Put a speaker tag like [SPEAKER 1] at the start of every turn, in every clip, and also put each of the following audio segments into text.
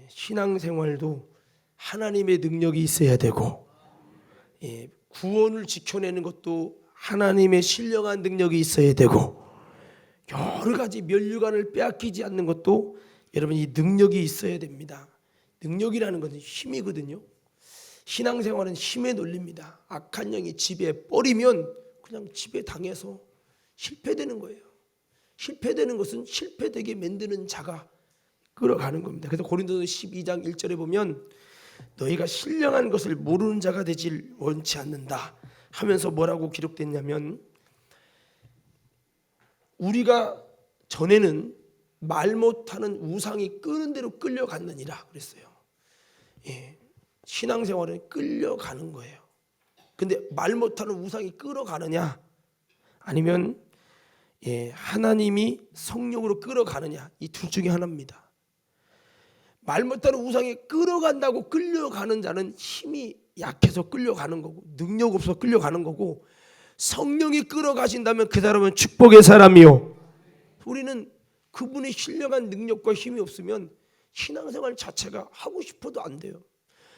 [SPEAKER 1] 신앙생활도 하나님의 능력이 있어야 되고, 구원을 지켜내는 것도 하나님의 신령한 능력이 있어야 되고, 여러 가지 면류관을 빼앗기지 않는 것도 여러분 이 능력이 있어야 됩니다. 능력이라는 것은 힘이거든요. 신앙생활은 힘에 놀립니다. 악한 영이 지배에 뻗이면 그냥 지배당해서 실패되는 거예요. 실패되는 것은 실패되게 만드는 자가 끌어가는 겁니다. 그래서 고린도서 12장 1절에 보면 너희가 신령한 것을 모르는 자가 되질 원치 않는다 하면서 뭐라고 기록됐냐면, 우리가 전에는 말 못하는 우상이 끄는 대로 끌려갔느니라 그랬어요. 신앙생활은 끌려가는 거예요. 근데 말 못하는 우상이 끌어가느냐 아니면 하나님이 성령으로 끌어가느냐, 이 둘 중에 하나입니다. 말 못하는 우상이 끌어간다고 끌려가는 자는 힘이 약해서 끌려가는 거고 능력 없어서 끌려가는 거고, 성령이 끌어가신다면 그 사람은 축복의 사람이요. 우리는 그분의 신령한 능력과 힘이 없으면 신앙생활 자체가 하고 싶어도 안 돼요.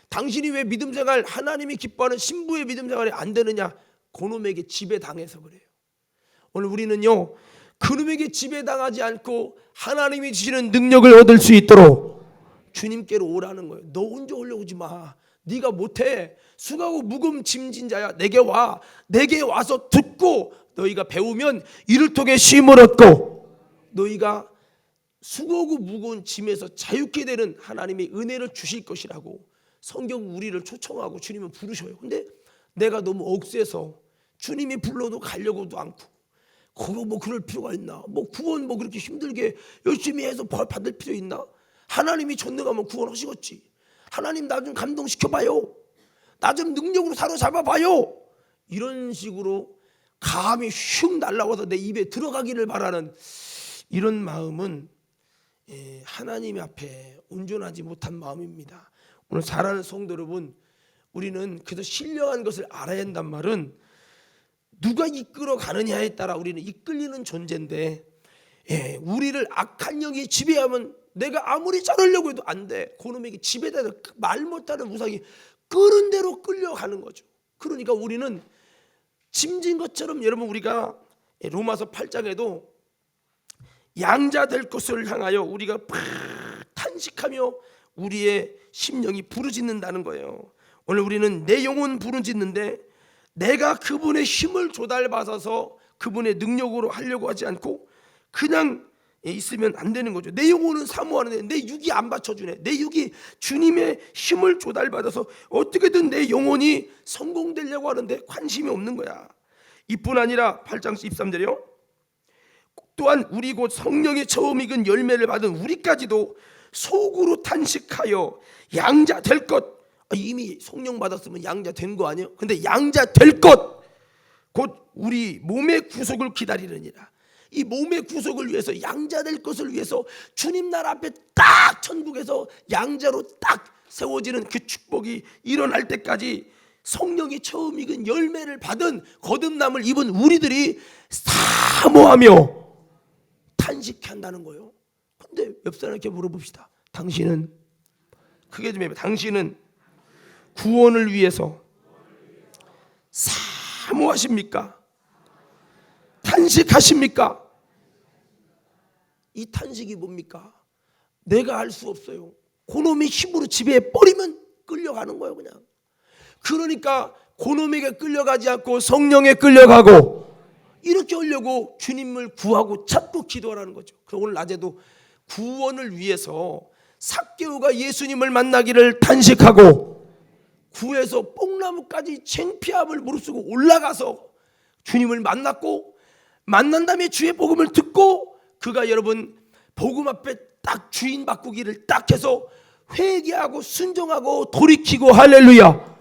[SPEAKER 1] 당신이 왜 믿음생활, 하나님이 기뻐하는 신부의 믿음생활이 안 되느냐? 그놈에게 지배당해서 그래요. 오늘 우리는요, 그놈에게 지배당하지 않고 하나님이 주시는 능력을 얻을 수 있도록 주님께로 오라는 거예요. 너 혼자 올라오지 마. 네가 못해. 수고하고 무거운 짐진 자야, 내게 와. 내게 와서 듣고 너희가 배우면 이를 통해 쉼을 얻고 너희가 수고하고 무거운 짐에서 자유케 되는 하나님의 은혜를 주실 것이라고 성경 우리를 초청하고 주님은 부르셔요. 근데 내가 너무 억세서 주님이 불러도 가려고도 않고, 그거 뭐 그럴 필요가 있나? 뭐 구원 뭐 그렇게 힘들게 열심히 해서 벌 받을 필요 있나? 하나님이 전능하면 구원하시겠지. 하나님 나 좀 감동시켜봐요. 나 좀 능력으로 사로잡아봐요. 이런 식으로 감이 슉 날라와서 내 입에 들어가기를 바라는 이런 마음은 하나님 앞에 온전하지 못한 마음입니다. 오늘 사랑하는 성도 여러분, 우리는 그래서 신령한 것을 알아야 한단 말은 누가 이끌어 가느냐에 따라 우리는 이끌리는 존재인데, 우리를 악한 영이 지배하면 내가 아무리 자르려고 해도 안 돼. 그놈에게 지배되는 말 못하는 우상이 끄는 대로 끌려가는 거죠. 그러니까 우리는 짐진 것처럼, 여러분 우리가 로마서 8장에도 양자 될 것을 향하여 우리가 탄식하며 우리의 심령이 부르짖는다는 거예요. 오늘 우리는 내 영혼 부르짖는데 내가 그분의 힘을 조달받아서 그분의 능력으로 하려고 하지 않고 그냥 있으면 안 되는 거죠. 내 영혼은 사모하는데 내 육이 안 받쳐주네. 내 육이 주님의 힘을 조달받아서 어떻게든 내 영혼이 성공되려고 하는데 관심이 없는 거야. 이뿐 아니라 8장 13절이요. 또한 우리 곧 성령의 처음 익은 열매를 받은 우리까지도 속으로 탄식하여 양자 될 것, 이미 성령 받았으면 양자 된 거 아니에요? 근데 양자 될 것 곧 우리 몸의 구속을 기다리느니라. 이 몸의 구속을 위해서, 양자 될 것을 위해서 주님 나라 앞에 딱 천국에서 양자로 딱 세워지는 그 축복이 일어날 때까지 성령이 처음 익은 열매를 받은 거듭남을 입은 우리들이 사모하며 탄식한다는 거예요. 근데 옆 사람에게 물어봅시다. 당신은, 크게 좀 해봐. 당신은 구원을 위해서 사모하십니까? 탄식하십니까? 이 탄식이 뭡니까? 내가 알 수 없어요. 그놈의 힘으로 지배해 버리면 끌려가는 거예요, 그냥. 그러니까 그놈에게 끌려가지 않고 성령에 끌려가고 이렇게 하려고 주님을 구하고 찾고 기도하라는 거죠. 그래서 오늘 낮에도 구원을 위해서 삭개오가 예수님을 만나기를 탄식하고 구해서 뽕나무까지 창피함을 무릅쓰고 올라가서 주님을 만났고, 만난 다음에 주의 복음을 듣고 그가 여러분 복음 앞에 딱 주인 바꾸기를 딱 해서 회개하고 순종하고 돌이키고, 할렐루야,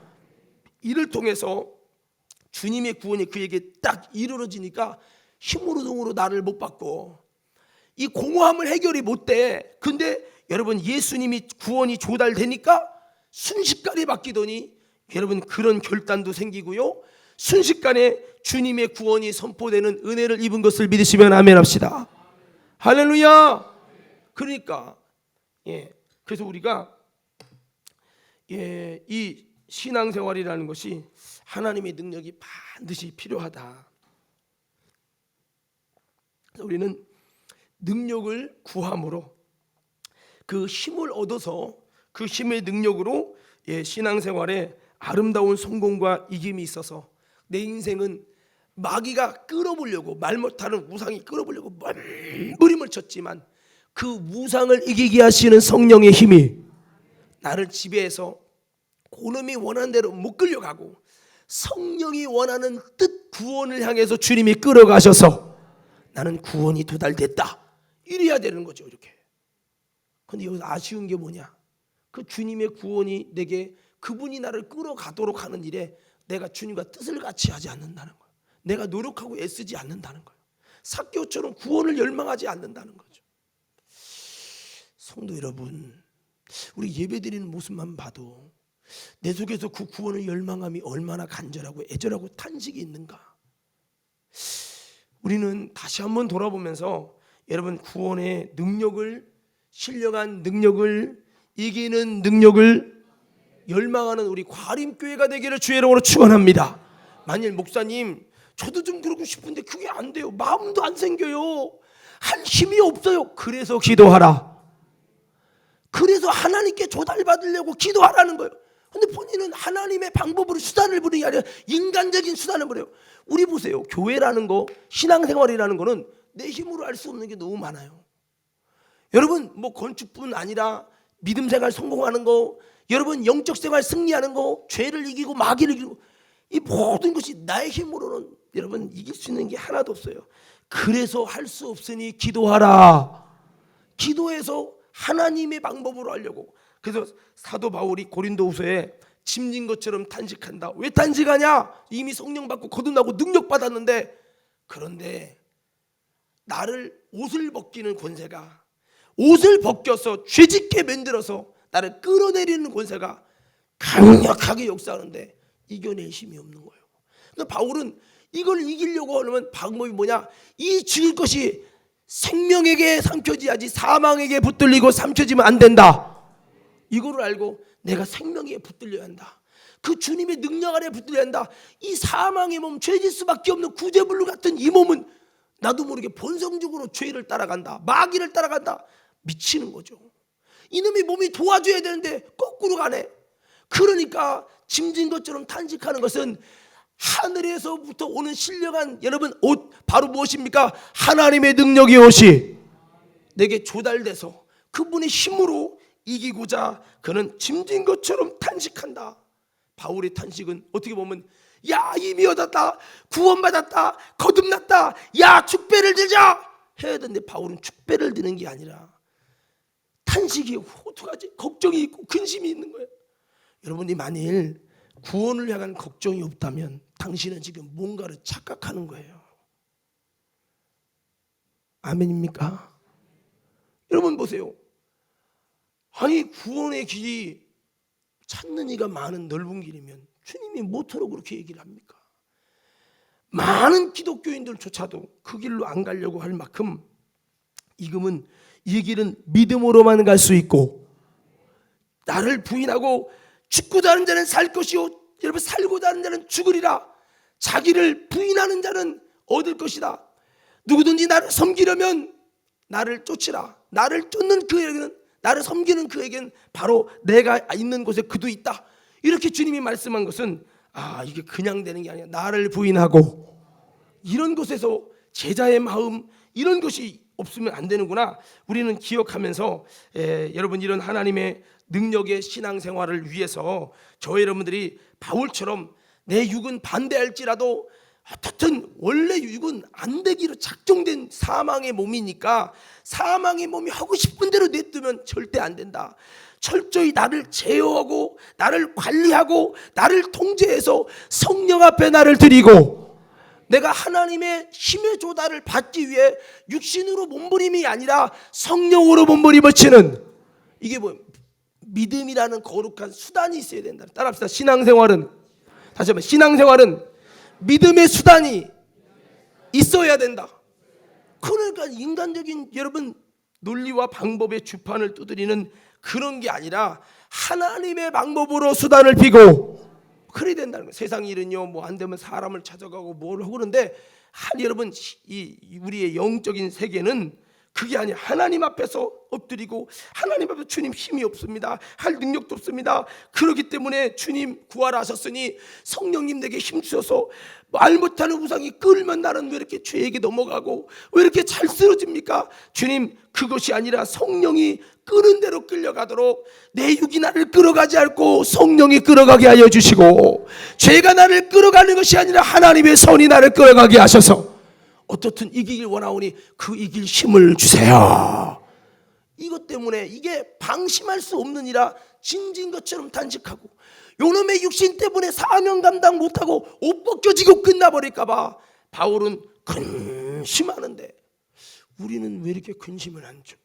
[SPEAKER 1] 이를 통해서 주님의 구원이 그에게 딱 이루어지니까 힘으로 동으로 나를 못 받고 이 공허함을 해결이 못 돼. 근데 여러분 예수님이 구원이 조달되니까 순식간에 바뀌더니 여러분 그런 결단도 생기고요, 순식간에 주님의 구원이 선포되는 은혜를 입은 것을 믿으시면 아멘 합시다. 할렐루야. 그러니까 그래서 우리가 이 신앙생활이라는 것이 하나님의 능력이 반드시 필요하다. 우리는 능력을 구함으로 그 힘을 얻어서 그 힘의 능력으로 신앙생활에 아름다운 성공과 이김이 있어서 내 인생은 마귀가 끌어보려고 말 못하는 우상이 끌어보려고 몸부림을 쳤지만 그 우상을 이기게 하시는 성령의 힘이 나를 지배해서 그놈이 원하는 대로 못 끌려가고 성령이 원하는 뜻 구원을 향해서 주님이 끌어가셔서 나는 구원이 도달됐다 이래야 되는 거죠. 이렇게. 근데 여기서 아쉬운 게 뭐냐, 그 주님의 구원이 내게 그분이 나를 끌어가도록 하는 일에 내가 주님과 뜻을 같이 하지 않는다는 거예요. 내가 노력하고 애쓰지 않는다는 거예요. 삭개오처럼 구원을 열망하지 않는다는 거죠. 성도 여러분, 우리 예배드리는 모습만 봐도 내 속에서 그 구원을 열망함이 얼마나 간절하고 애절하고 탄식이 있는가. 우리는 다시 한번 돌아보면서 여러분 구원의 능력을, 신령한 능력을, 이기는 능력을 열망하는 우리 과림교회가 되기를 주의 이름으로 축원합니다. 만일 목사님 저도 좀 그러고 싶은데 그게 안 돼요, 마음도 안 생겨요, 할 힘이 없어요, 그래서 기도하라. 그래서 하나님께 조달받으려고 기도하라는 거예요. 근데 본인은 하나님의 방법으로 수단을 부르는 게 아니라 인간적인 수단을 부려요. 우리 보세요, 교회라는 거, 신앙생활이라는 거는 내 힘으로 할 수 없는 게 너무 많아요. 여러분 뭐 건축뿐 아니라 믿음생활 성공하는 거, 여러분 영적생활 승리하는 거, 죄를 이기고 마귀를 이기고, 이 모든 것이 나의 힘으로는 여러분 이길 수 있는 게 하나도 없어요. 그래서 할 수 없으니 기도하라. 기도해서 하나님의 방법으로 하려고. 그래서 사도 바울이 고린도후서에 짐진 것처럼 탄식한다. 왜 탄식하냐? 이미 성령 받고 거듭나고 능력 받았는데, 그런데 나를 옷을 벗기는 권세가, 옷을 벗겨서 죄짓게 만들어서 나를 끌어내리는 권세가 강력하게 역사하는데 이겨낼 힘이 없는 거예요. 그러니까 바울은 이걸 이기려고 하려면 방법이 뭐냐? 이 죽을 것이 생명에게 삼켜져야지 사망에게 붙들리고 삼켜지면 안 된다. 이거를 알고 내가 생명에 붙들려야 한다. 그 주님의 능력 아래 붙들려야 한다. 이 사망의 몸, 죄질 수밖에 없는 구제불로 같은 이 몸은 나도 모르게 본성적으로 죄를 따라간다, 마귀를 따라간다. 미치는 거죠. 이놈의 몸이 도와줘야 되는데 거꾸로 가네. 그러니까 짐진 것처럼 탄식하는 것은 하늘에서부터 오는 신령한 여러분 옷, 바로 무엇입니까? 하나님의 능력이 옷이 내게 조달돼서 그분의 힘으로 이기고자 그는 짐진 것처럼 탄식한다. 바울의 탄식은 어떻게 보면 야 이미 얻었다, 구원받았다, 거듭났다, 야 축배를 들자 해야 되는데 바울은 축배를 드는 게 아니라 탄식이 어떡하지? 걱정이 있고 근심이 있는 거예요. 여러분이 만일 구원을 향한 걱정이 없다면 당신은 지금 뭔가를 착각하는 거예요. 아멘입니까? 여러분 보세요. 아니 구원의 길이 찾는 이가 많은 넓은 길이면 주님이 뭐토록 그렇게 얘기를 합니까? 많은 기독교인들조차도 그 길로 안 가려고 할 만큼 이금은 이 길은 믿음으로만 갈 수 있고, 나를 부인하고 죽고자 하는 자는 살 것이요 여러분 살고자 하는 자는 죽으리라. 자기를 부인하는 자는 얻을 것이다. 누구든지 나를 섬기려면 나를 쫓으라. 나를 쫓는 그에게는, 나를 섬기는 그에게는 바로 내가 있는 곳에 그도 있다. 이렇게 주님이 말씀한 것은 이게 그냥 되는 게 아니야. 나를 부인하고 이런 곳에서 제자의 마음, 이런 것이 없으면 안 되는구나. 우리는 기억하면서 여러분 이런 하나님의 능력의 신앙생활을 위해서 저희 여러분들이 바울처럼 내 육은 반대할지라도 어떻든 원래 육은 안 되기로 작정된 사망의 몸이니까 사망의 몸이 하고 싶은 대로 냅두면 절대 안 된다. 철저히 나를 제어하고 나를 관리하고 나를 통제해서 성령 앞에 나를 드리고 내가 하나님의 힘의 조달을 받기 위해 육신으로 몸부림이 아니라 성령으로 몸부림을 치는, 이게 뭐 믿음이라는 거룩한 수단이 있어야 된다. 따라합시다. 신앙생활은, 다시 한번, 신앙생활은 믿음의 수단이 있어야 된다. 그러니까 인간적인 여러분 논리와 방법의 주판을 두드리는 그런 게 아니라 하나님의 방법으로 수단을 피고 그래야 된다는 거예요. 세상 일은요 뭐 안 되면 사람을 찾아가고 뭘 하고 그러는데 여러분 이 우리의 영적인 세계는 그게 아니야. 하나님 앞에서 엎드리고 하나님 앞에서 주님 힘이 없습니다. 할 능력도 없습니다. 그렇기 때문에 주님 구하라셨으니 성령님 내게 힘주셔서 말 못하는 우상이 끌면 나는 왜 이렇게 죄에게 넘어가고 왜 이렇게 잘 쓰러집니까? 주님 그것이 아니라 성령이 끄는 대로 끌려가도록 내 육이 나를 끌어가지 않고 성령이 끌어가게 하여 주시고 죄가 나를 끌어가는 것이 아니라 하나님의 선이 나를 끌어가게 하셔서 어떻든 이기길 원하오니 그 이길 힘을 주세요. 이것 때문에 이게 방심할 수 없느니라 진진 것처럼 단식하고 요놈의 육신 때문에 사명 감당 못하고 옷 벗겨지고 끝나버릴까봐 바울은 근심하는데 우리는 왜 이렇게 근심을 하죠?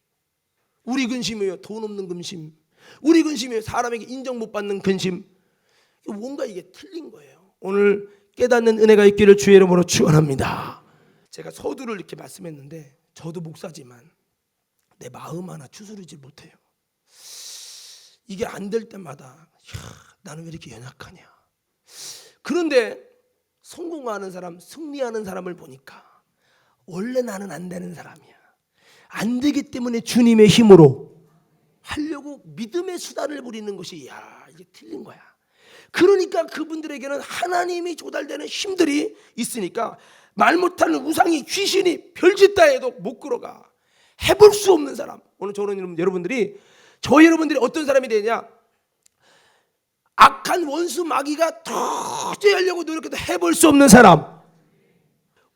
[SPEAKER 1] 우리 근심이에요. 돈 없는 근심, 우리 근심이에요. 사람에게 인정 못 받는 근심. 뭔가 이게 틀린 거예요. 오늘 깨닫는 은혜가 있기를 주의 이름으로 축원합니다. 제가 서두를 이렇게 말씀했는데 저도 목사지만 내 마음 하나 추스르지 못해요. 이게 안 될 때마다 나는 왜 이렇게 연약하냐. 그런데 성공하는 사람, 승리하는 사람을 보니까 원래 나는 안 되는 사람이야. 안 되기 때문에 주님의 힘으로 하려고 믿음의 수단을 부리는 것이 이게 틀린 거야. 그러니까 그분들에게는 하나님이 조달되는 힘들이 있으니까 말 못하는 우상이 귀신이 별짓다 해도 못 끌어가. 해볼 수 없는 사람. 오늘 저는 여러분들이 어떤 사람이 되냐, 악한 원수 마귀가 도저히 하려고 노력해도 해볼 수 없는 사람.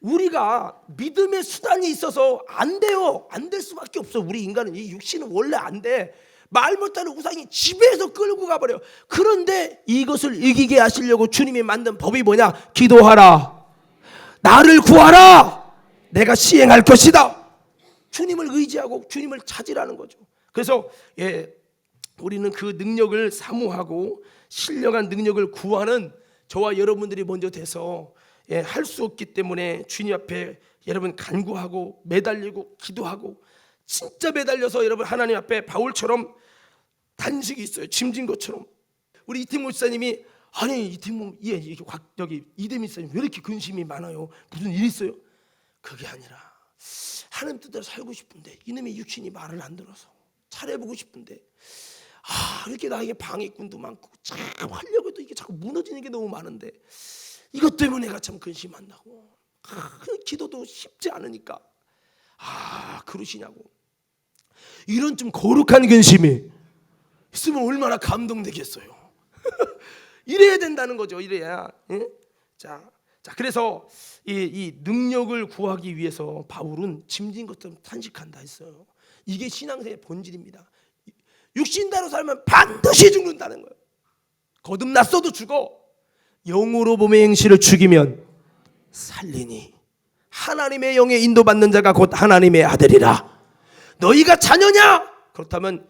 [SPEAKER 1] 우리가 믿음의 수단이 있어서 안 돼요. 안 될 수밖에 없어. 우리 인간은 이 육신은 원래 안 돼. 말 못하는 우상이 지배해서 끌고 가버려요. 그런데 이것을 이기게 하시려고 주님이 만든 법이 뭐냐? 기도하라. 나를 구하라. 내가 시행할 것이다. 주님을 의지하고 주님을 찾으라는 거죠. 그래서 우리는 그 능력을 사모하고 신령한 능력을 구하는 저와 여러분들이 먼저 돼서 할 수 없기 때문에 주님 앞에 여러분 간구하고 매달리고 기도하고 진짜 매달려서 여러분 하나님 앞에 바울처럼 단식이 있어요. 짐진 것처럼. 우리 이태모 목사님이 아니 이태모 여기 이대미 목사님 왜 이렇게 근심이 많아요? 무슨 일 있어요? 그게 아니라 하나님 뜻대로 살고 싶은데 이놈의 육신이 말을 안 들어서 잘해보고 싶은데 이렇게 나에게 방해꾼도 많고 참 하려고 해도 이게 자꾸 무너지는 게 너무 많은데 이것 때문에 내가 참 근심한다고. 기도도 쉽지 않으니까 그러시냐고. 이런 좀 거룩한 근심이 있으면 얼마나 감동되겠어요. 이래야 된다는 거죠. 이래야. 자, 그래서 이 능력을 구하기 위해서 바울은 짐진 것처럼 탄식한다 했어요. 이게 신앙생의 본질입니다. 육신대로 살면 반드시 죽는다는 거예요. 거듭났어도 죽어. 영으로 몸의 행실을 죽이면 살리니 하나님의 영에 인도받는 자가 곧 하나님의 아들이라. 너희가 자녀냐? 그렇다면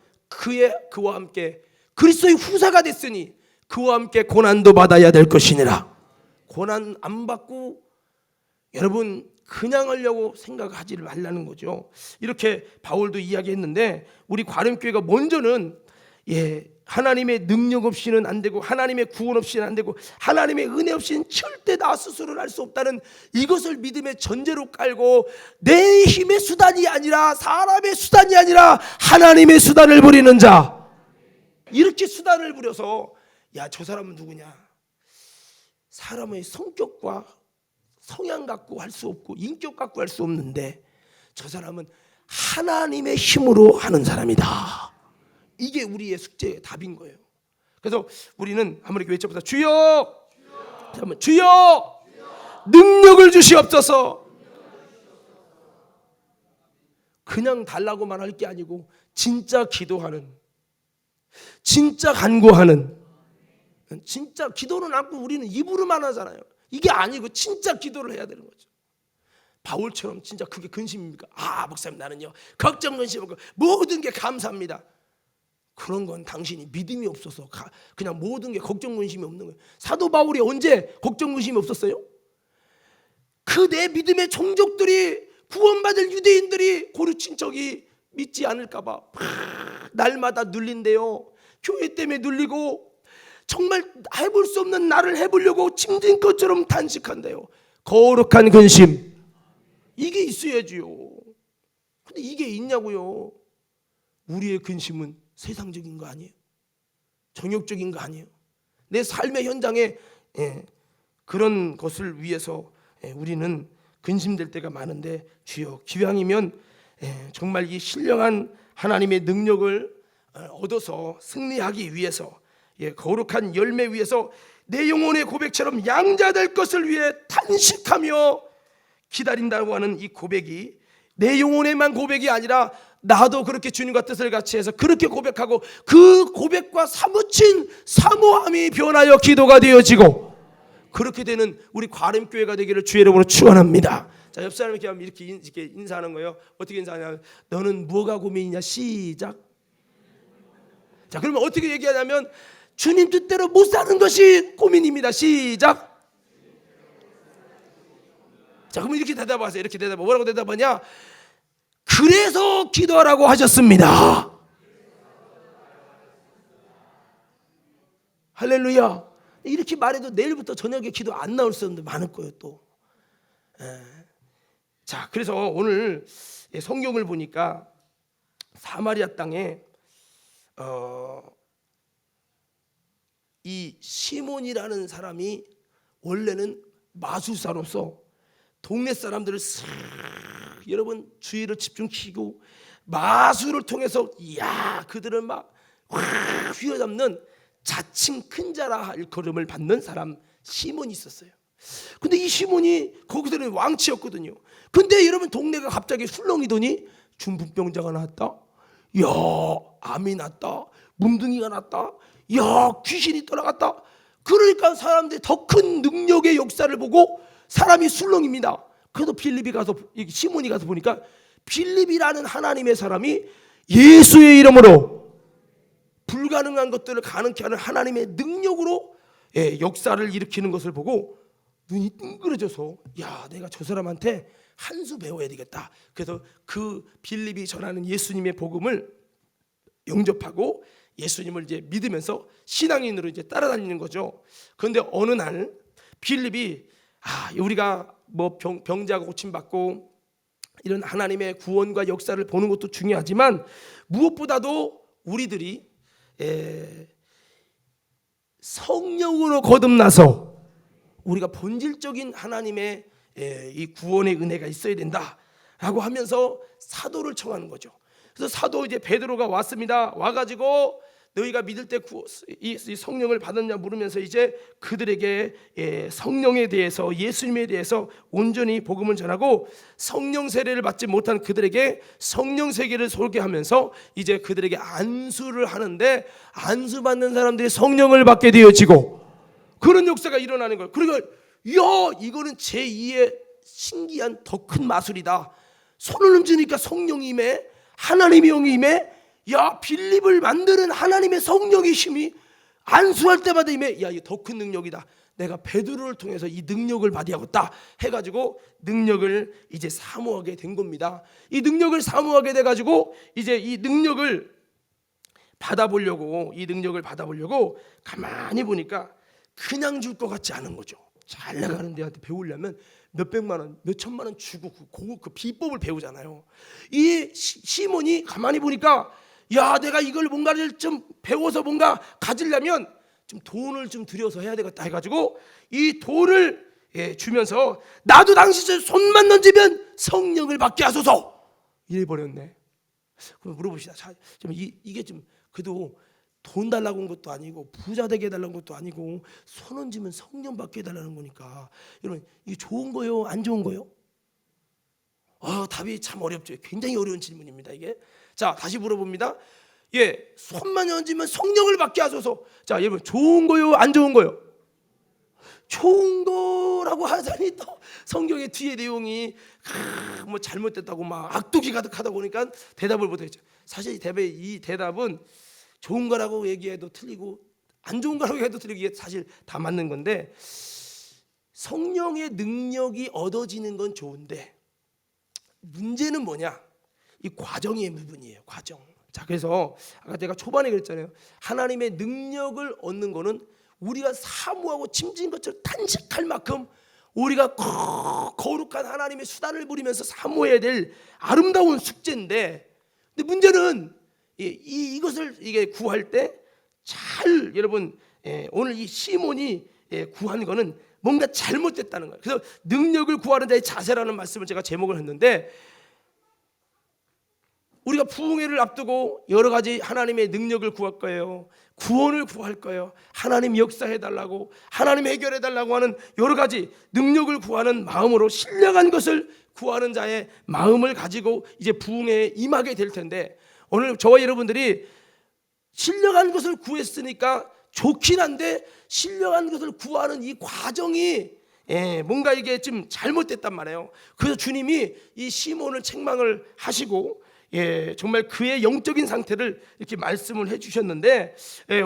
[SPEAKER 1] 그와 함께 그리스도의 후사가 됐으니 그와 함께 고난도 받아야 될 것이니라. 고난 안 받고 여러분 그냥 하려고 생각하지를 말라는 거죠. 이렇게 바울도 이야기했는데 우리 과림교회가 먼저는 하나님의 능력 없이는 안 되고 하나님의 구원 없이는 안 되고 하나님의 은혜 없이는 절대 나 스스로를 할 수 없다는 이것을 믿음의 전제로 깔고 내 힘의 수단이 아니라 사람의 수단이 아니라 하나님의 수단을 부리는 자. 이렇게 수단을 부려서 저 사람은 누구냐? 사람의 성격과 성향 갖고 할 수 없고 인격 갖고 할 수 없는데 저 사람은 하나님의 힘으로 하는 사람이다. 이게 우리의 숙제의 답인 거예요. 그래서 우리는 한번 이렇게 외쳐보자. 주여! 주여! 주여! 능력을 주시옵소서. 그냥 달라고만 할 게 아니고 진짜 기도하는, 진짜 간구하는, 진짜 기도는 않고 우리는 입으로만 하잖아요. 이게 아니고 진짜 기도를 해야 되는 거죠. 바울처럼 진짜 그게 근심입니까? 목사님 나는요 걱정 근심하고 모든 게 감사합니다. 그런 건 당신이 믿음이 없어서 그냥 모든 게 걱정 근심이 없는 거예요. 사도 바울이 언제 걱정 근심이 없었어요? 그 내 믿음의 종족들이 구원받을 유대인들이 고르 친척이 믿지 않을까 봐 날마다 눌린대요. 교회 때문에 눌리고 정말 해볼 수 없는 나를 해보려고 짐진 것처럼 단식한대요. 거룩한 근심, 이게 있어야지요. 근데 이게 있냐고요. 우리의 근심은 세상적인 거 아니에요? 정욕적인 거 아니에요? 내 삶의 현장에 그런 것을 위해서 우리는 근심될 때가 많은데, 주여 기왕이면 정말 이 신령한 하나님의 능력을 얻어서 승리하기 위해서, 거룩한 열매 위해서 내 영혼의 고백처럼 양자될 것을 위해 탄식하며 기다린다고 하는 이 고백이 내 영혼의만 고백이 아니라 나도 그렇게 주님과 뜻을 같이 해서 그렇게 고백하고 그 고백과 사무친 사모함이 변하여 기도가 되어지고, 그렇게 되는 우리 과림교회가 되기를 주의 이름으로 축원합니다. 자, 옆 사람에게 하면 이렇게 인사하는 거예요. 어떻게 인사하냐면, 너는 뭐가 고민이냐? 시작. 자, 그러면 어떻게 얘기하냐면, 주님 뜻대로 못 사는 것이 고민입니다. 시작. 자, 그러면 이렇게 대답하세요. 이렇게 대답해. 뭐라고 대답하냐? 그래서 기도하라고 하셨습니다. 할렐루야. 이렇게 말해도 내일부터 저녁에 기도 안 나올 사람들 많을 거예요 또. 자, 그래서 오늘 성경을 보니까 사마리아 땅에 이 시몬이라는 사람이 원래는 마술사로서 동네 사람들을 싹, 여러분 주의를 집중시키고 마술을 통해서 그들을 막 휘어잡는 자칭 큰 자라 일컬음을 받는 사람 시몬이 있었어요. 근데 이 시몬이 거기서는 왕치였거든요. 근데 여러분 동네가 갑자기 술렁이더니 중풍병자가 났다, 암이 났다, 뭉둥이가 났다, 귀신이 떠나갔다. 그러니까 사람들이 더 큰 능력의 역사를 보고 사람이 술렁입니다. 그래도 빌립이 가서, 시몬이 가서 보니까 빌립이라는 하나님의 사람이 예수의 이름으로 불가능한 것들을 가능케 하는 하나님의 능력으로 역사를 일으키는 것을 보고 눈이 뜬그러져서, 내가 저 사람한테 한 수 배워야 되겠다. 그래서 그 빌립이 전하는 예수님의 복음을 영접하고 예수님을 이제 믿으면서 신앙인으로 이제 따라다니는 거죠. 그런데 어느 날 빌립이 우리가 뭐 병자가 고침받고 이런 하나님의 구원과 역사를 보는 것도 중요하지만 무엇보다도 우리들이 성령으로 거듭나서 우리가 본질적인 하나님의 이 구원의 은혜가 있어야 된다라고 하면서 사도를 청하는 거죠. 그래서 사도 이제 베드로가 왔습니다. 와가지고 너희가 믿을 때 이 성령을 받았냐 물으면서 이제 그들에게 성령에 대해서, 예수님에 대해서 온전히 복음을 전하고, 성령 세례를 받지 못한 그들에게 성령 세례를 소개하면서 이제 그들에게 안수를 하는데, 안수 받는 사람들이 성령을 받게 되어지고 그런 역사가 일어나는 거예요. 그러니까 이거는 제2의 신기한 더 큰 마술이다. 손을 얹으니까 성령이 임해, 하나님의 영이 임해, 빌립을 만드는 하나님의 성령의 힘이 안수할 때마다 임해. 이거 더 큰 능력이다. 내가 베드로를 통해서 이 능력을 받아야겠다 해가지고 능력을 이제 사모하게 된 겁니다. 이 능력을 사모하게 돼가지고 이제 이 능력을 받아보려고 가만히 보니까 그냥 줄 것 같지 않은 거죠. 잘 나가는 데한테 배우려면 몇백만 원, 몇천만 원 주고 그 비법을 배우잖아요. 이 시몬이 가만히 보니까 내가 이걸 뭔가를 좀 배워서 뭔가 가지려면 좀 돈을 좀 들여서 해야 되겠다 해가지고 이 돈을 주면서 나도 당신 손만 던지면 성령을 받게 하소서 이래 버렸네. 그럼 물어봅시다. 이게 좀 그래도 돈 달라고 온 것도 아니고 부자 되게 해달라는 것도 아니고 손 얹으면 성령 받게 해달라는 거니까, 여러분 이게 좋은 거요, 안 좋은 거요? 답이 참 어렵죠. 굉장히 어려운 질문입니다 이게. 자, 다시 물어봅니다. 손만 얹으면 성령을 받게 하소서. 자, 여러분 좋은 거요, 안 좋은 거요? 좋은 거라고 하자니 또 성경의 뒤에 내용이 뭐 잘못됐다고 막 악독이 가득하다 보니까 대답을 못했죠. 사실 이 대답은 좋은 거라고 얘기해도 틀리고 안 좋은 거라고 해도 틀리고, 이게 사실 다 맞는 건데, 성령의 능력이 얻어지는 건 좋은데 문제는 뭐냐? 이 과정의 부분이에요. 과정. 자, 그래서 아까 내가 초반에 그랬잖아요. 하나님의 능력을 얻는 거는 우리가 사모하고 짐진 것처럼 단식할 만큼 우리가 거룩한 하나님의 수단을 부리면서 사모해야 될 아름다운 숙제인데, 근데 문제는 이것을 이게 구할 때 잘 여러분 오늘 이 시몬이 구한 거는 뭔가 잘못됐다는 거예요. 그래서 능력을 구하는 자의 자세라는 말씀을 제가 제목을 했는데, 우리가 부흥회를 앞두고 여러 가지 하나님의 능력을 구할 거예요. 구원을 구할 거예요. 하나님 역사해달라고, 하나님 해결해달라고 하는 여러 가지 능력을 구하는 마음으로 신령한 것을 구하는 자의 마음을 가지고 이제 부흥회에 임하게 될 텐데, 오늘 저와 여러분들이 신령한 것을 구했으니까 좋긴 한데 신령한 것을 구하는 이 과정이 뭔가 이게 좀 잘못됐단 말이에요. 그래서 주님이 이 시몬을 책망을 하시고 정말 그의 영적인 상태를 이렇게 말씀을 해주셨는데,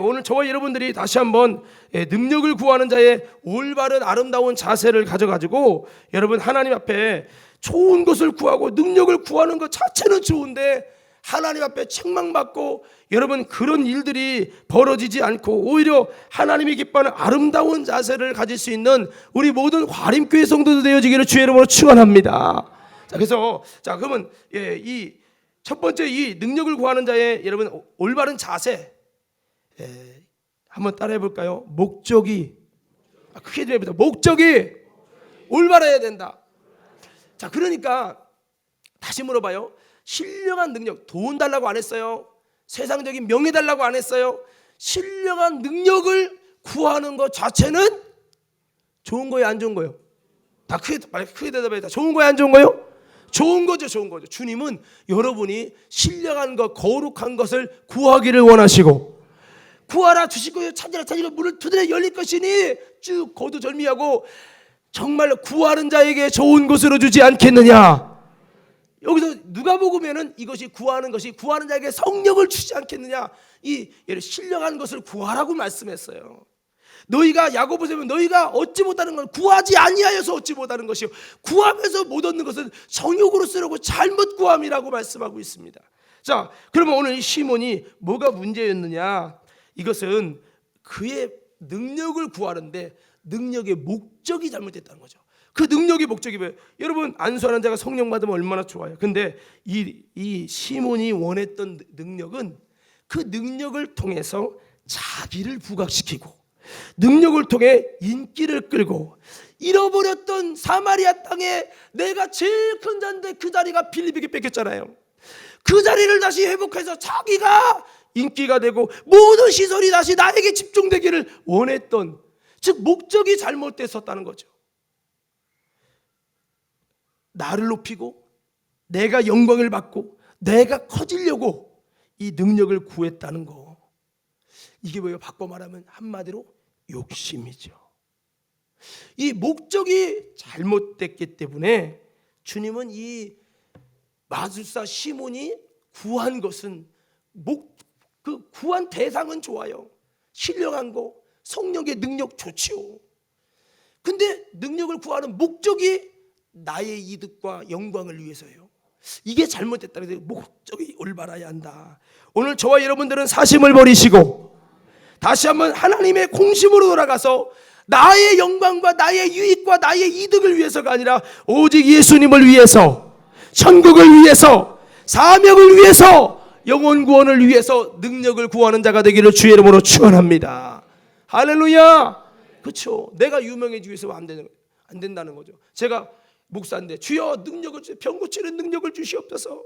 [SPEAKER 1] 오늘 저와 여러분들이 다시 한번 능력을 구하는 자의 올바른 아름다운 자세를 가져가지고 여러분 하나님 앞에 좋은 것을 구하고 능력을 구하는 것 자체는 좋은데 하나님 앞에 책망받고 여러분 그런 일들이 벌어지지 않고 오히려 하나님이 기뻐하는 아름다운 자세를 가질 수 있는 우리 모든 화림교회 성도들 되어지기를 주의 이름으로 축원합니다. 자, 그래서 그러면 이 첫 번째 이 능력을 구하는 자의 여러분 올바른 자세 한번 따라해 볼까요? 목적이 크게 좀 해보자. 목적이 올바라야 된다. 자, 그러니까 다시 물어봐요. 신령한 능력, 돈 달라고 안 했어요. 세상적인 명예 달라고 안 했어요. 신령한 능력을 구하는 것 자체는 좋은 거예요, 안 좋은 거예요? 다 크게 대답해요. 다 좋은 거예요, 안 좋은 거예요? 좋은 거죠, 좋은 거죠. 주님은 여러분이 신령한 것, 거룩한 것을 구하기를 원하시고, 구하라 주실 거예요. 찾으라 찾으라 문을 두드려 열릴 것이니 쭉 거두절미하고 정말로 구하는 자에게 좋은 것으로 주지 않겠느냐. 여기서 누가복음에는 이것이 구하는 것이 구하는 자에게 성령을 주지 않겠느냐, 이 신령한 것을 구하라고 말씀했어요. 너희가 야고보서 보면 너희가 얻지 못하는 건 구하지 아니하여서 얻지 못하는 것이요 구하면서 못 얻는 것은 정욕으로 쓰려고 잘못 구함이라고 말씀하고 있습니다. 자, 그러면 오늘 이 시몬이 뭐가 문제였느냐? 이것은 그의 능력을 구하는데 능력의 목적이 잘못됐다는 거죠. 그 능력의 목적이 뭐예요? 여러분 안수하는 자가 성령 받으면 얼마나 좋아요. 근데 이 시몬이 원했던 능력은 그 능력을 통해서 자비를 부각시키고 능력을 통해 인기를 끌고 잃어버렸던 사마리아 땅에 내가 제일 큰 자인데 그 자리가 빌립에게 뺏겼잖아요. 그 자리를 다시 회복해서 자기가 인기가 되고 모든 시설이 다시 나에게 집중되기를 원했던, 즉 목적이 잘못됐었다는 거죠. 나를 높이고 내가 영광을 받고 내가 커지려고 이 능력을 구했다는 거, 이게 뭐예요? 바꿔 말하면 한마디로 욕심이죠. 이 목적이 잘못됐기 때문에 주님은 이 마술사 시몬이 구한 것은 그 구한 대상은 좋아요. 신령한 거, 성령의 능력 좋지요. 근데 능력을 구하는 목적이 나의 이득과 영광을 위해서예요. 이게 잘못됐다. 그래서 목적이 올바라야 한다. 오늘 저와 여러분들은 사심을 버리시고 다시 한번 하나님의 공심으로 돌아가서 나의 영광과 나의 유익과 나의 이득을 위해서가 아니라 오직 예수님을 위해서, 천국을 위해서, 사명을 위해서, 영혼 구원을 위해서 능력을 구하는 자가 되기를 주의 이름으로 축원합니다. 할렐루야. 그렇죠. 내가 유명해지기 위해서 안 된다는 거죠. 제가 목사인데 주여 능력을 주세요. 병 고치는 능력을 주시옵소서.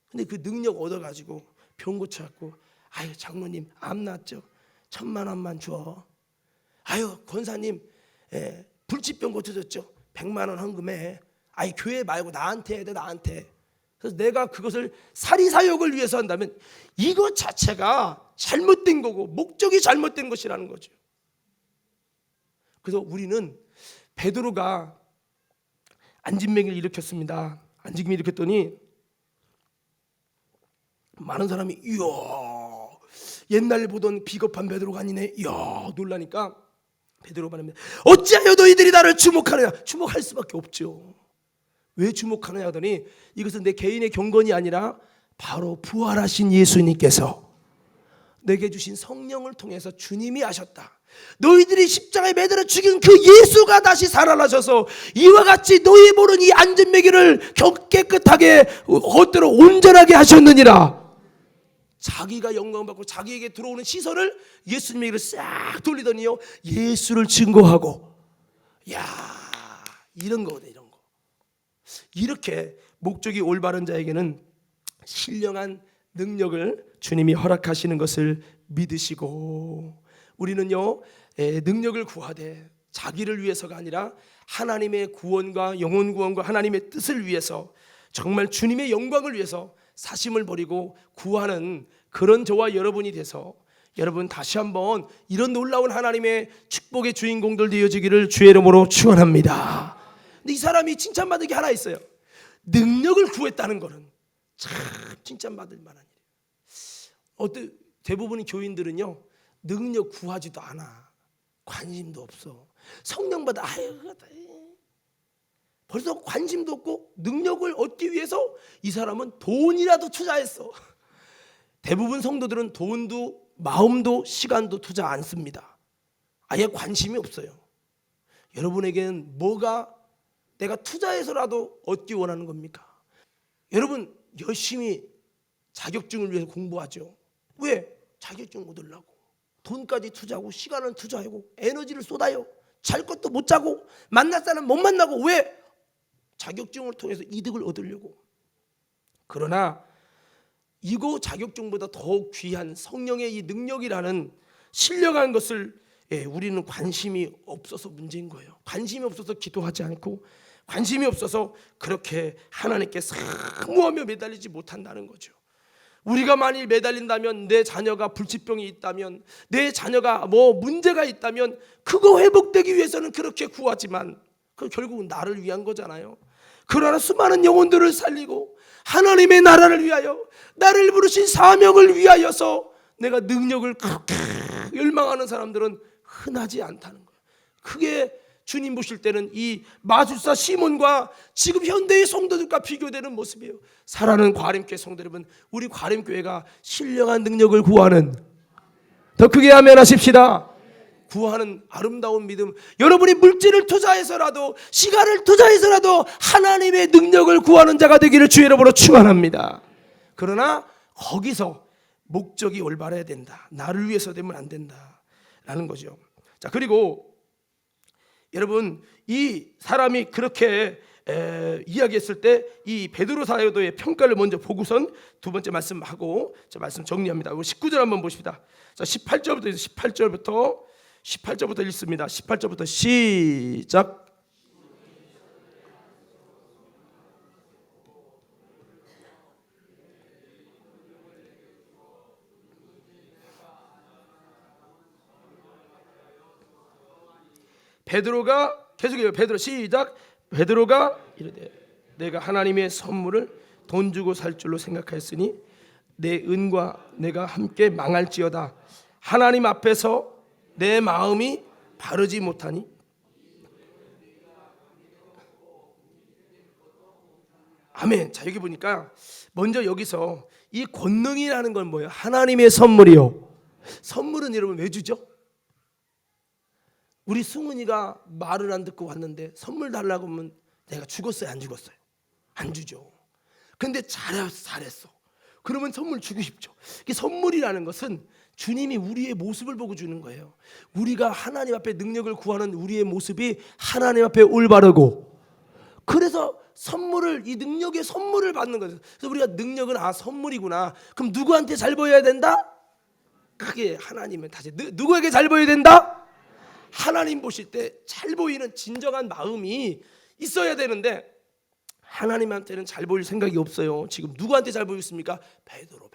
[SPEAKER 1] 근데 그 능력 얻어가지고 병 고쳐갖고 아유 장로님 암 났죠. 1,000만 원만 줘. 아유 권사님 불치병 고쳐졌죠. 100만 원 헌금해. 아이 교회 말고 나한테 해야 돼. 나한테. 그래서 내가 그것을 사리사욕을 위해서 한다면 이것 자체가 잘못된 거고 목적이 잘못된 것이라는 거죠. 그래서 우리는 베드로가 안진뱅이를 일으켰습니다. 안진뱅이 일으켰더니 많은 사람이 이야 옛날 보던 비겁한 베드로가 아니네 이야 놀라니까 베드로가 말합니다. 어찌하여 너희들이 나를 주목하느냐. 주목할 수밖에 없죠. 왜 주목하느냐 하더니 이것은 내 개인의 경건이 아니라 바로 부활하신 예수님께서 내게 주신 성령을 통해서 주님이 하셨다. 너희들이 십자가에 매달아 죽인 그 예수가 다시 살아나셔서 이와 같이 너희 모른 이 안전매기를 깨끗하게 헛되로 온전하게 하셨느니라. 자기가 영광받고 자기에게 들어오는 시선을 예수님에게 싹 돌리더니요, 예수를 증거하고, 야, 이런 거거든, 이런 거. 이렇게 목적이 올바른 자에게는 신령한 능력을 주님이 허락하시는 것을 믿으시고, 우리는요, 능력을 구하되 자기를 위해서가 아니라 하나님의 구원과 영혼 구원과 하나님의 뜻을 위해서, 정말 주님의 영광을 위해서 사심을 버리고 구하는 그런 저와 여러분이 돼서, 여러분 다시 한번 이런 놀라운 하나님의 축복의 주인공들 되어지기를 주의 이름으로 축원합니다. 근데 이 사람이 칭찬받을 게 하나 있어요. 능력을 구했다는 것은 참 칭찬받을 만한 일이에요. 대부분의 교인들은요, 능력 구하지도 않아. 관심도 없어. 성령 받아, 벌써 관심도 없고, 능력을 얻기 위해서 이 사람은 돈이라도 투자했어. 대부분 성도들은 돈도 마음도 시간도 투자 안 씁니다. 아예 관심이 없어요. 여러분에게는 뭐가 내가 투자해서라도 얻기 원하는 겁니까? 여러분 열심히 자격증을 위해서 공부하죠. 왜? 자격증 얻으려고. 돈까지 투자하고 시간을 투자하고 에너지를 쏟아요. 잘 것도 못 자고 만날 사람 못 만나고. 왜? 자격증을 통해서 이득을 얻으려고. 그러나 이거 자격증보다 더 귀한 성령의 이 능력이라는 신령한 것을 우리는 관심이 없어서 문제인 거예요. 관심이 없어서 기도하지 않고, 관심이 없어서 그렇게 하나님께 사모하며 매달리지 못한다는 거죠. 우리가 만일 매달린다면, 내 자녀가 불치병이 있다면, 내 자녀가 뭐 문제가 있다면 그거 회복되기 위해서는 그렇게 구하지만 그 결국은 나를 위한 거잖아요. 그러나 수많은 영혼들을 살리고 하나님의 나라를 위하여, 나를 부르신 사명을 위하여서 내가 능력을 그렇게 열망하는 사람들은 흔하지 않다는 거예요. 그게 주님 보실 때는 이 마술사 시몬과 지금 현대의 성도들과 비교되는 모습이에요. 사랑하는 과림교회 성도 여러분, 우리 과림교회가 신령한 능력을 구하는, 더 크게 아멘 하십시다. 구하는 아름다운 믿음, 여러분이 물질을 투자해서라도 시간을 투자해서라도 하나님의 능력을 구하는 자가 되기를 주의 이름으로 축원합니다. 그러나 거기서 목적이 올바라야 된다. 나를 위해서 되면 안 된다라는 거죠. 자, 그리고 여러분 이 사람이 그렇게 이야기했을 때 이 베드로 사도의 평가를 먼저 보고선 두 번째 말씀하고 저 말씀 정리합니다. 19절 한번 보십시다. 자, 18절부터 읽습니다. 18절부터 시작. 베드로가 계속해요. 베드로 시작. 베드로가 이르되 내가 하나님의 선물을 돈 주고 살 줄로 생각하였으니 내 은과 내가 함께 망할지어다. 하나님 앞에서 내 마음이 바르지 못하니 아멘. 자, 여기 보니까 먼저 여기서 이 권능이라는 건 뭐예요? 하나님의 선물이요. 선물은 여러분 왜 주죠? 우리 승훈이가 말을 안 듣고 왔는데 선물 달라고 하면 내가 죽었어요, 안 죽었어요? 안 주죠. 근데 잘했어. 그러면 선물 주고 싶죠. 이 선물이라는 것은 주님이 우리의 모습을 보고 주는 거예요. 우리가 하나님 앞에 능력을 구하는 우리의 모습이 하나님 앞에 올바르고, 그래서 선물을, 이 능력의 선물을 받는 거예요. 그래서 우리가 능력은 선물이구나. 그럼 누구한테 잘 보여야 된다? 크게 하나님은 다시 누구에게 잘 보여야 된다? 하나님 보실 때 잘 보이는 진정한 마음이 있어야 되는데 하나님한테는 잘 보일 생각이 없어요. 지금 누구한테 잘 보였습니까? 베드로.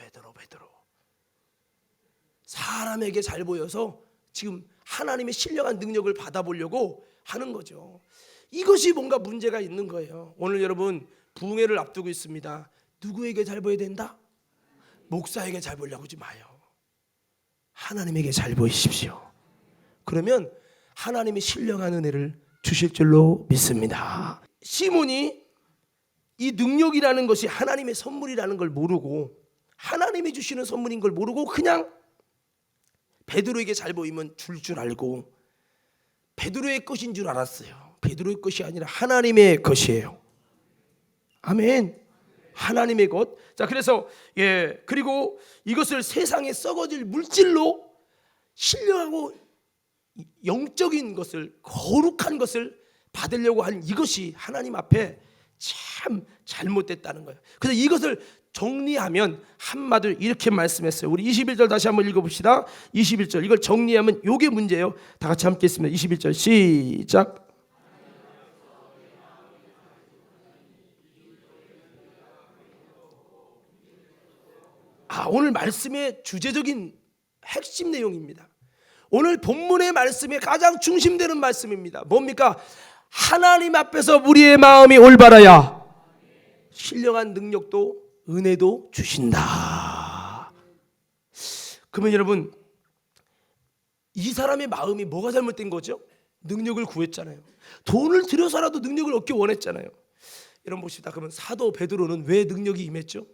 [SPEAKER 1] 사람에게 잘 보여서 지금 하나님의 신령한 능력을 받아보려고 하는 거죠. 이것이 뭔가 문제가 있는 거예요. 오늘 여러분 부흥회를 앞두고 있습니다. 누구에게 잘 보여야 된다? 목사에게 잘 보려고 하지 마요. 하나님에게 잘 보이십시오. 그러면 하나님의 신령한 은혜를 주실 줄로 믿습니다. 시몬이 이 능력이라는 것이 하나님의 선물이라는 걸 모르고, 하나님이 주시는 선물인 걸 모르고 그냥 베드로에게 잘 보이면 줄 알고 베드로의 것인 줄 알았어요. 베드로의 것이 아니라 하나님의 것이에요. 아멘. 하나님의 것. 자, 그래서 그리고 이것을 세상에 썩어질 물질로 신령하고 영적인 것을, 거룩한 것을 받으려고 하는 이것이 하나님 앞에 참 잘못됐다는 거예요. 그래서 이것을 정리하면 한마디로 이렇게 말씀했어요. 우리 21절 다시 한번 읽어봅시다. 21절 이걸 정리하면 이게 문제예요. 다 같이 함께 했습니다. 21절 시작. 오늘 말씀의 주제적인 핵심 내용입니다. 오늘 본문의 말씀에 가장 중심되는 말씀입니다. 뭡니까? 하나님 앞에서 우리의 마음이 올바라야 신령한 능력도 은혜도 주신다. 그러면 여러분, 이 사람의 마음이 뭐가 잘못된 거죠? 능력을 구했잖아요. 돈을 들여서라도 능력을 얻기 원했잖아요. 여러분 봅시다. 그러면 사도 베드로는 왜 능력이 임했죠?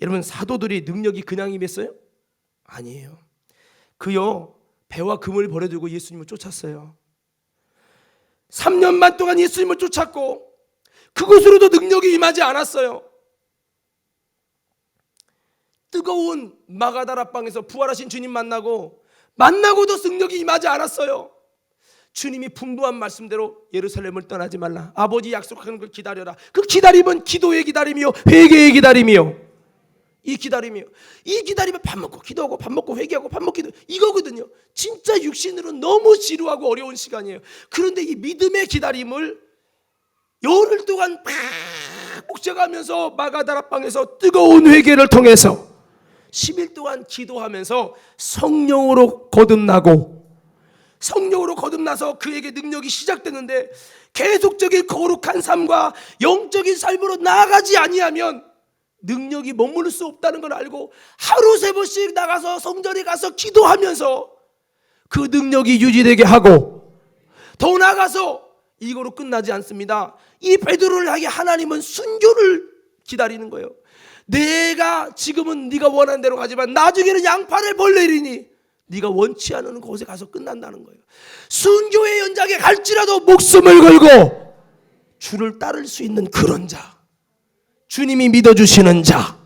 [SPEAKER 1] 여러분, 사도들이 능력이 그냥 임했어요? 아니에요. 그요 배와 금을 버려두고 예수님을 쫓았어요. 3년만 동안 예수님을 쫓았고 그곳으로도 능력이 임하지 않았어요. 뜨거운 마가다라 방에서 부활하신 주님 만나고도 능력이 임하지 않았어요. 주님이 풍부한 말씀대로 예루살렘을 떠나지 말라, 아버지 약속하는 걸 기다려라. 그 기다림은 기도의 기다림이요 회개의 기다림이요. 이 기다림이요. 이 기다림은 밥 먹고 기도하고 밥 먹고 회개하고 밥 먹고 기도, 이거거든요. 진짜 육신으로 너무 지루하고 어려운 시간이에요. 그런데 이 믿음의 기다림을 열흘 동안 막 묵죄하면서 마가다락방에서 뜨거운 회개를 통해서 10일 동안 기도하면서 성령으로 거듭나서 그에게 능력이 시작되는데, 계속적인 거룩한 삶과 영적인 삶으로 나아가지 아니하면 능력이 머무를 수 없다는 걸 알고 하루 3번씩 나가서 성전에 가서 기도하면서 그 능력이 유지되게 하고, 더 나아가서 이거로 끝나지 않습니다. 이 베드로를 향해 하나님은 순교를 기다리는 거예요. 내가 지금은 네가 원하는 대로 가지만 나중에는 양팔을 벌내리니 네가 원치 않은 곳에 가서 끝난다는 거예요. 순교의 연장에 갈지라도 목숨을 걸고 주를 따를 수 있는 그런 자, 주님이 믿어주시는 자,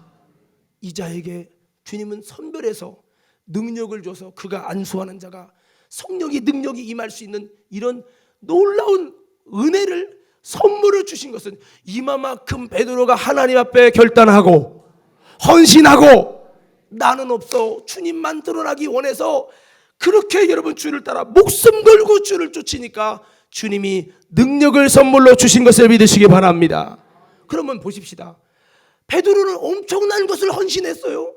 [SPEAKER 1] 이 자에게 주님은 선별해서 능력을 줘서 그가 안수하는 자가 성령의 능력이 임할 수 있는 이런 놀라운 은혜를, 선물을 주신 것은 이마만큼 베드로가 하나님 앞에 결단하고 헌신하고 나는 없어 주님만 드러나기 원해서 그렇게 여러분 주를 따라 목숨 걸고 주를 쫓으니까 주님이 능력을 선물로 주신 것을 믿으시기 바랍니다. 그러면 보십시다. 베드로는 엄청난 것을 헌신했어요.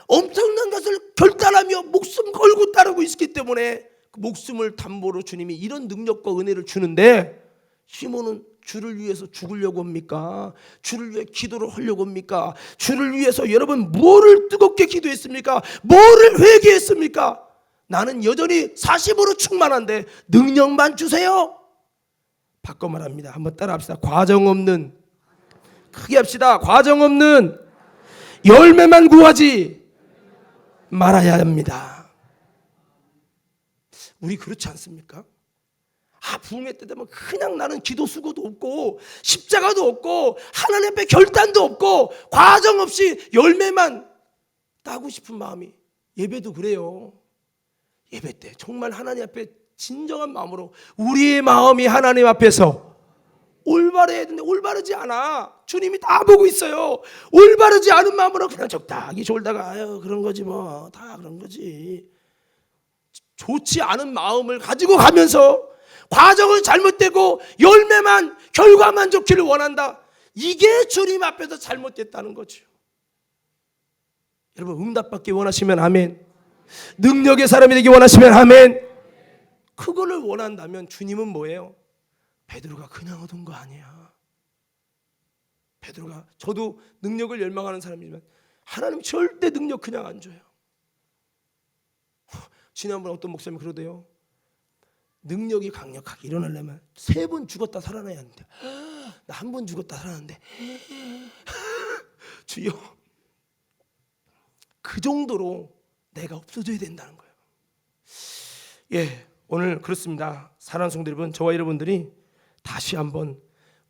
[SPEAKER 1] 엄청난 것을 결단하며 목숨 걸고 따르고 있기 때문에 그 목숨을 담보로 주님이 이런 능력과 은혜를 주는데, 시몬은 주를 위해서 죽으려고 합니까? 주를 위해 기도를 하려고 합니까? 주를 위해서 여러분 뭐를 뜨겁게 기도했습니까? 뭐를 회개했습니까? 나는 여전히 40으로 충만한데 능력만 주세요. 바꿔 말합니다. 한번 따라 합시다. 과정 없는, 크게 합시다. 과정 없는 열매만 구하지 말아야 합니다. 우리 그렇지 않습니까? 부흥회 때 되면 그냥 나는 기도 수고도 없고 십자가도 없고 하나님 앞에 결단도 없고 과정 없이 열매만 따고 싶은 마음이, 예배도 그래요. 예배 때 정말 하나님 앞에 진정한 마음으로 우리의 마음이 하나님 앞에서 올바르해야 되는데 올바르지 않아. 주님이 다 보고 있어요. 올바르지 않은 마음으로 그냥 적당히 졸다가 그런 거지 뭐, 다 그런 거지. 좋지 않은 마음을 가지고 가면서 과정은 잘못되고 열매만, 결과만 좋기를 원한다. 이게 주님 앞에서 잘못됐다는 거죠. 여러분 응답받기 원하시면 아멘. 능력의 사람이 되기 원하시면 아멘. 그거를 원한다면 주님은 뭐예요? 베드로가 그냥 얻은 거 아니야. 베드로가, 저도 능력을 열망하는 사람이지만 하나님 절대 능력 그냥 안 줘요. 지난번 어떤 목사님이 그러대요. 능력이 강력하게 일어나려면 3번 죽었다 살아나야 한대. 나 한 번 죽었다 살았는데 주여, 그 정도로 내가 없어져야 된다는 거예요. 예, 오늘 그렇습니다. 사랑하는 성도 여러분, 저와 여러분들이 다시 한번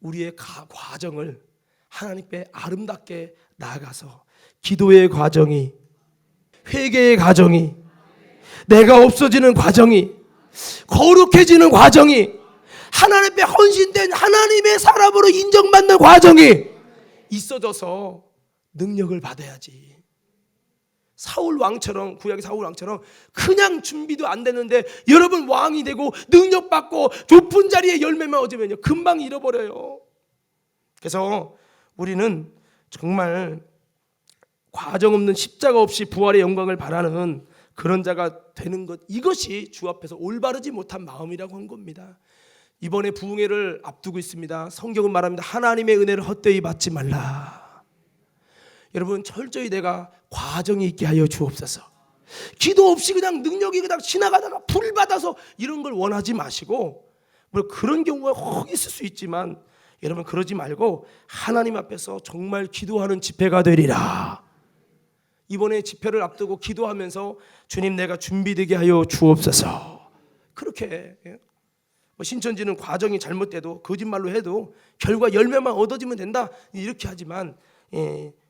[SPEAKER 1] 우리의 과정을 하나님께 아름답게 나아가서 기도의 과정이, 회개의 과정이, 내가 없어지는 과정이, 거룩해지는 과정이, 하나님 앞에 헌신된 하나님의 사람으로 인정받는 과정이 있어져서 능력을 받아야지. 사울 왕처럼, 구약의 사울 왕처럼 그냥 준비도 안 됐는데 여러분 왕이 되고 능력 받고 높은 자리에 열매만 얻으면요 금방 잃어버려요. 그래서 우리는 정말 과정 없는 십자가 없이 부활의 영광을 바라는 그런 자가 되는 것, 이것이 주 앞에서 올바르지 못한 마음이라고 한 겁니다. 이번에 부흥회를 앞두고 있습니다. 성경은 말합니다. 하나님의 은혜를 헛되이 받지 말라. 여러분, 철저히 내가 과정이 있게 하여 주옵소서. 기도 없이 그냥 능력이 그냥 지나가다가 불 받아서 이런 걸 원하지 마시고, 물론 그런 경우가 혹 있을 수 있지만 여러분 그러지 말고 하나님 앞에서 정말 기도하는 집회가 되리라. 이번에 집회를 앞두고 기도하면서 주님, 내가 준비되게 하여 주옵소서. 그렇게 신천지는 과정이 잘못돼도 거짓말로 해도 결과 열매만 얻어지면 된다 이렇게 하지만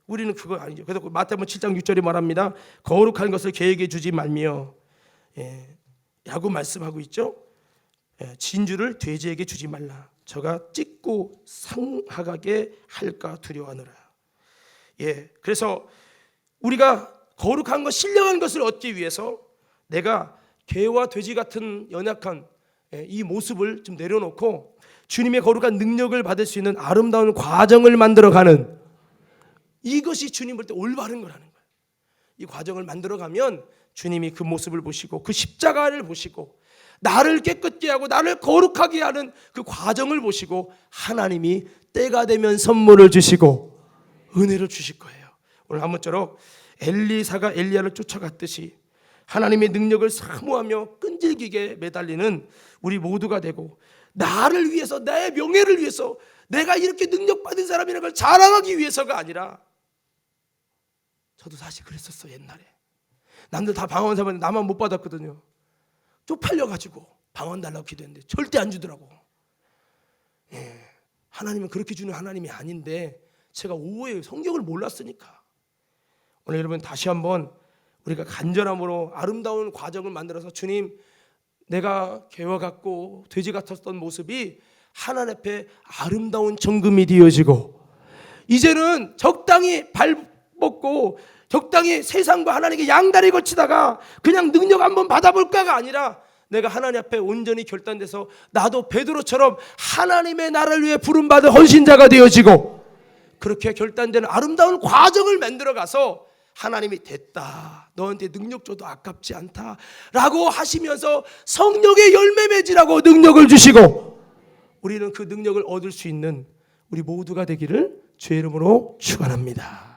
[SPEAKER 1] 우리는 그거 아니죠. 그래서 마태복음 7장 6절에 말합니다. 거룩한 것을 개에게 주지 말며, 야구 말씀하고 있죠. 진주를 돼지에게 주지 말라. 저가 찢고 상하게 할까 두려워하노라. 그래서 우리가 거룩한 것, 신령한 것을 얻기 위해서 내가 개와 돼지 같은 연약한 이 모습을 좀 내려놓고 주님의 거룩한 능력을 받을 수 있는 아름다운 과정을 만들어가는, 이것이 주님 볼 때 올바른 거라는 거예요. 이 과정을 만들어가면 주님이 그 모습을 보시고 그 십자가를 보시고 나를 깨끗게 하고 나를 거룩하게 하는 그 과정을 보시고 하나님이 때가 되면 선물을 주시고 은혜를 주실 거예요. 오늘 한번처럼 엘리사가 엘리야를 쫓아갔듯이 하나님의 능력을 사모하며 끈질기게 매달리는 우리 모두가 되고, 나를 위해서, 나의 명예를 위해서, 내가 이렇게 능력받은 사람이라는 걸 자랑하기 위해서가 아니라, 저도 사실 그랬었어. 옛날에 남들 다 방언 사봤는데 나만 못 받았거든요. 쪽팔려가지고 방언 달라고 기도했는데 절대 안 주더라고. 하나님은 그렇게 주는 하나님이 아닌데 제가 오후에 성경을 몰랐으니까. 오늘 여러분 다시 한번 우리가 간절함으로 아름다운 과정을 만들어서, 주님, 내가 개와 같고 돼지 같았던 모습이 하나님 앞에 아름다운 정금이 되어지고, 이제는 적당히 발벗고 적당히 세상과 하나님께 양다리 걸치다가 그냥 능력 한번 받아볼까가 아니라 내가 하나님 앞에 온전히 결단돼서 나도 베드로처럼 하나님의 나라를 위해 부름받은 헌신자가 되어지고, 그렇게 결단되는 아름다운 과정을 만들어가서 하나님이 됐다, 너한테 능력 줘도 아깝지 않다 라고 하시면서 성령의 열매 맺으라고 능력을 주시고, 우리는 그 능력을 얻을 수 있는 우리 모두가 되기를 주의 이름으로 축원합니다.